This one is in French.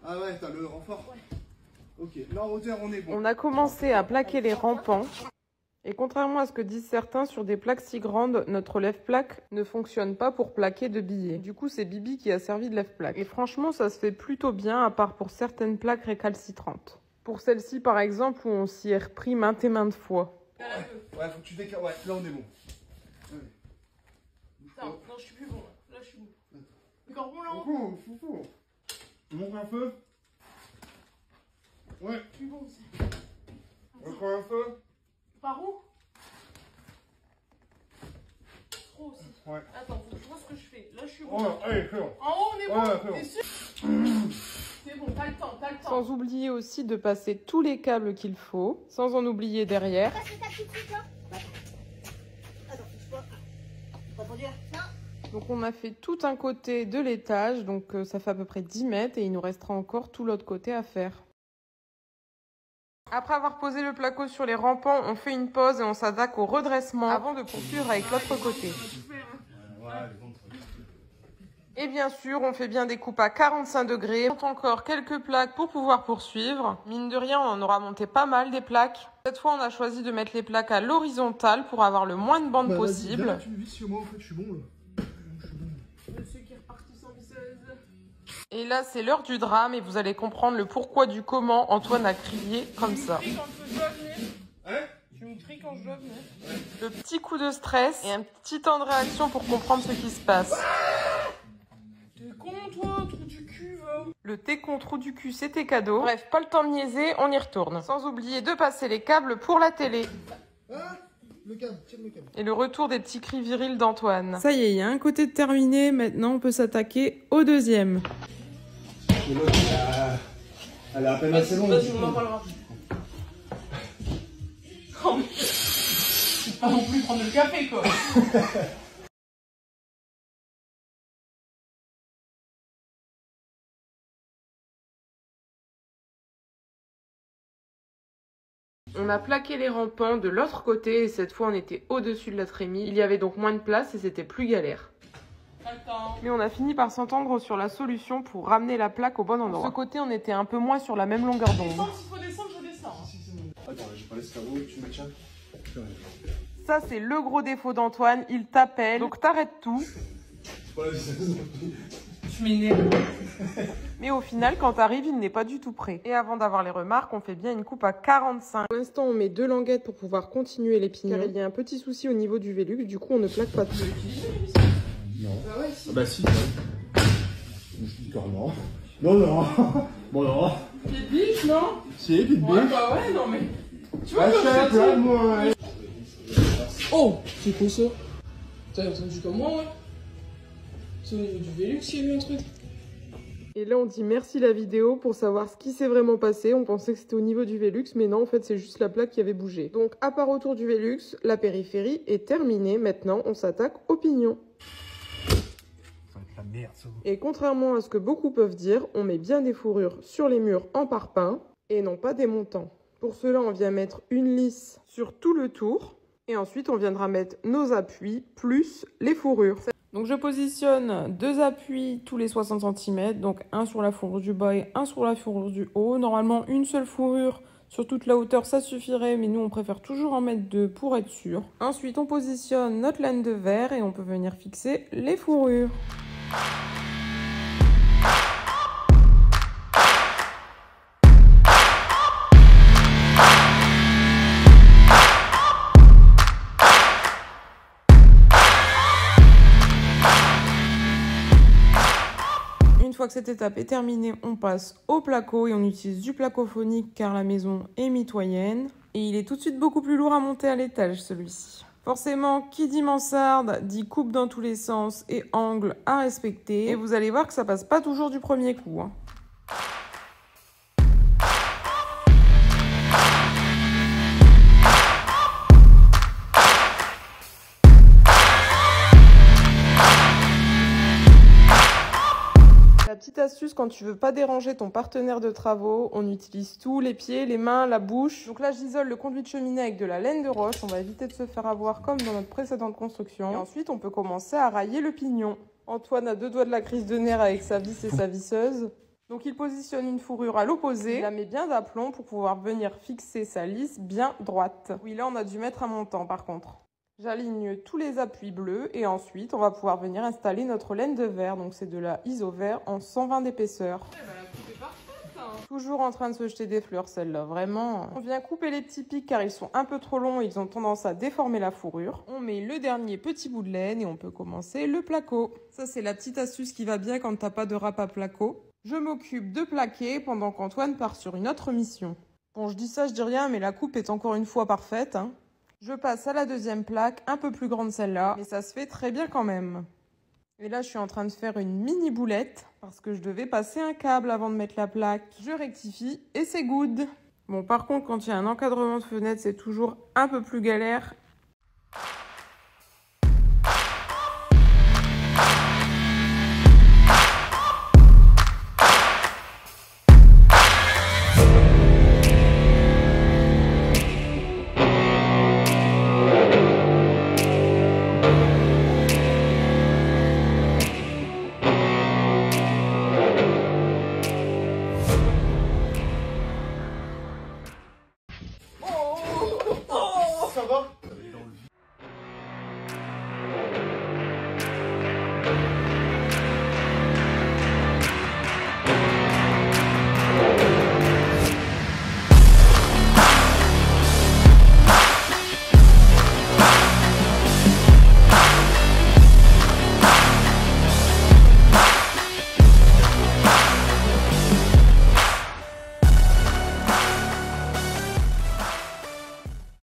Ah ouais, t'as le renfort. Ouais. Ok, là en hauteur on est bon. On a commencé à plaquer les rampants. Et contrairement à ce que disent certains, sur des plaques si grandes, notre lève-plaque ne fonctionne pas pour plaquer de billets. Du coup, c'est Bibi qui a servi de lève-plaque. Et franchement, ça se fait plutôt bien, à part pour certaines plaques récalcitrantes. Pour celle-ci, par exemple, où on s'y est repris maintes et maintes fois. Ouais, faut que tu décales. Ouais, là on est bon. Ouais. Non, je suis plus bon. Là, je suis bon. Encore bon, là. Fou. Montre un feu. Ouais. Je suis bon aussi. Encore un feu. Par où? Trop aussi. Ouais. Attends, faut que je vois ce que je fais. Là, je suis bon. Ouais, allez, fais-le. En haut, on est bon. Ouais, T'es sûr? C'est bon, t'as le temps, t'as le temps. Sans oublier aussi de passer tous les câbles qu'il faut, sans en oublier derrière. Donc on a fait tout un côté de l'étage, donc ça fait à peu près 10 mètres et il nous restera encore tout l'autre côté à faire. Après avoir posé le placo sur les rampants, on fait une pause et on s'attaque au redressement avant de poursuivre avec l'autre côté. Et bien sûr, on fait bien des coupes à 45 degrés. On monte encore quelques plaques pour pouvoir poursuivre. Mine de rien, on en aura monté pas mal des plaques. Cette fois, on a choisi de mettre les plaques à l'horizontale pour avoir le moins de bandes possible. Là, tu me vis sur moi, en fait, je suis bon là. Monsieur qui est reparti sans visseuse. Et là, c'est l'heure du drame et vous allez comprendre le pourquoi du comment Antoine a crié comme ça. Tu me cries quand je dois venir. Le petit coup de stress et un petit temps de réaction pour comprendre ce qui se passe. T'es con toi, trou du cul va. Le thé con trou du cul, c'était cadeau. Bref, pas le temps de niaiser, on y retourne. Sans oublier de passer les câbles pour la télé. Le câble, tiens le câble. Et le retour des petits cris virils d'Antoine. Ça y est, il y a un côté de terminé, maintenant on peut s'attaquer au deuxième. Elle est à peine assez longue. Vas-y, on en parlera. Oh, c'est pas non plus prendre le café, quoi. On a plaqué les rampants de l'autre côté et cette fois on était au-dessus de la trémie. Il y avait donc moins de place et c'était plus galère. Mais on a fini par s'entendre sur la solution pour ramener la plaque au bon endroit. De ce côté, on était un peu moins sur la même longueur d'onde. S'il faut descendre, je descends. Attends, j'ai pas l'escabeau, tu me tiens. Ça, c'est le gros défaut d'Antoine. Il t'appelle, donc t'arrêtes tout. Tu m'énerves. Mais au final, quand t'arrives, il n'est pas du tout prêt. Et avant d'avoir les remarques, on fait bien une coupe à 45. Pour l'instant, on met 2 languettes pour pouvoir continuer les pignons. Car il y a un petit souci au niveau du Velux, du coup, on ne plaque pas tout. Non. Bah ouais, si. Ah bah si. Non. Non. Bon non. Petite biche, non? Si, petite biche. Ouais, bah ouais, non mais... Tu vois comme Achète, ça, moi. Oh, c'est quoi ça? T'as entendu comme moi, ouais? C'est au niveau du Velux qu'il y a eu un truc. Et là, on dit merci la vidéo pour savoir ce qui s'est vraiment passé. On pensait que c'était au niveau du Velux, mais non, en fait, c'est juste la plaque qui avait bougé. Donc, à part autour du Velux, la périphérie est terminée. Maintenant, on s'attaque au pignon. Ça va être la merde, ça. Et contrairement à ce que beaucoup peuvent dire, on met bien des fourrures sur les murs en parpaing et non pas des montants. Pour cela, on vient mettre une lisse sur tout le tour. Et ensuite, on viendra mettre nos appuis plus les fourrures. Donc je positionne 2 appuis tous les 60 cm, donc un sur la fourrure du bas et un sur la fourrure du haut. Normalement, une seule fourrure sur toute la hauteur, ça suffirait, mais nous, on préfère toujours en mettre 2 pour être sûr. Ensuite, on positionne notre laine de verre et on peut venir fixer les fourrures. Une fois que cette étape est terminée, on passe au placo et on utilise du placo phonique car la maison est mitoyenne. Et il est tout de suite beaucoup plus lourd à monter à l'étage, celui-ci. Forcément, qui dit mansarde dit coupe dans tous les sens et angle à respecter. Et vous allez voir que ça passe pas toujours du premier coup, hein. Petite astuce, quand tu veux pas déranger ton partenaire de travaux, on utilise tout, les pieds, les mains, la bouche. Donc là, j'isole le conduit de cheminée avec de la laine de roche. On va éviter de se faire avoir comme dans notre précédente construction. Et ensuite, on peut commencer à railler le pignon. Antoine a 2 doigts de la crise de nerfs avec sa vis et sa visseuse. Donc il positionne une fourrure à l'opposé, il la met bien d'aplomb pour pouvoir venir fixer sa lisse bien droite. Oui, là on a dû mettre un montant par contre. J'aligne tous les appuis bleus et ensuite on va pouvoir venir installer notre laine de verre. Donc c'est de la Isover en 120 d'épaisseur. Toujours en train de se jeter des fleurs celle-là, vraiment. On vient couper les petits pics car ils sont un peu trop longs et ils ont tendance à déformer la fourrure. On met le dernier petit bout de laine et on peut commencer le placo. Ça c'est la petite astuce qui va bien quand t'as pas de râpe à placo. Je m'occupe de plaquer pendant qu'Antoine part sur une autre mission. Bon, je dis ça, je dis rien, mais la coupe est encore une fois parfaite, hein. Je passe à la deuxième plaque, un peu plus grande celle-là, mais ça se fait très bien quand même. Et là, je suis en train de faire une mini boulette parce que je devais passer un câble avant de mettre la plaque. Je rectifie et c'est good. Bon, par contre, quand il y a un encadrement de fenêtre, c'est toujours un peu plus galère. Ça va?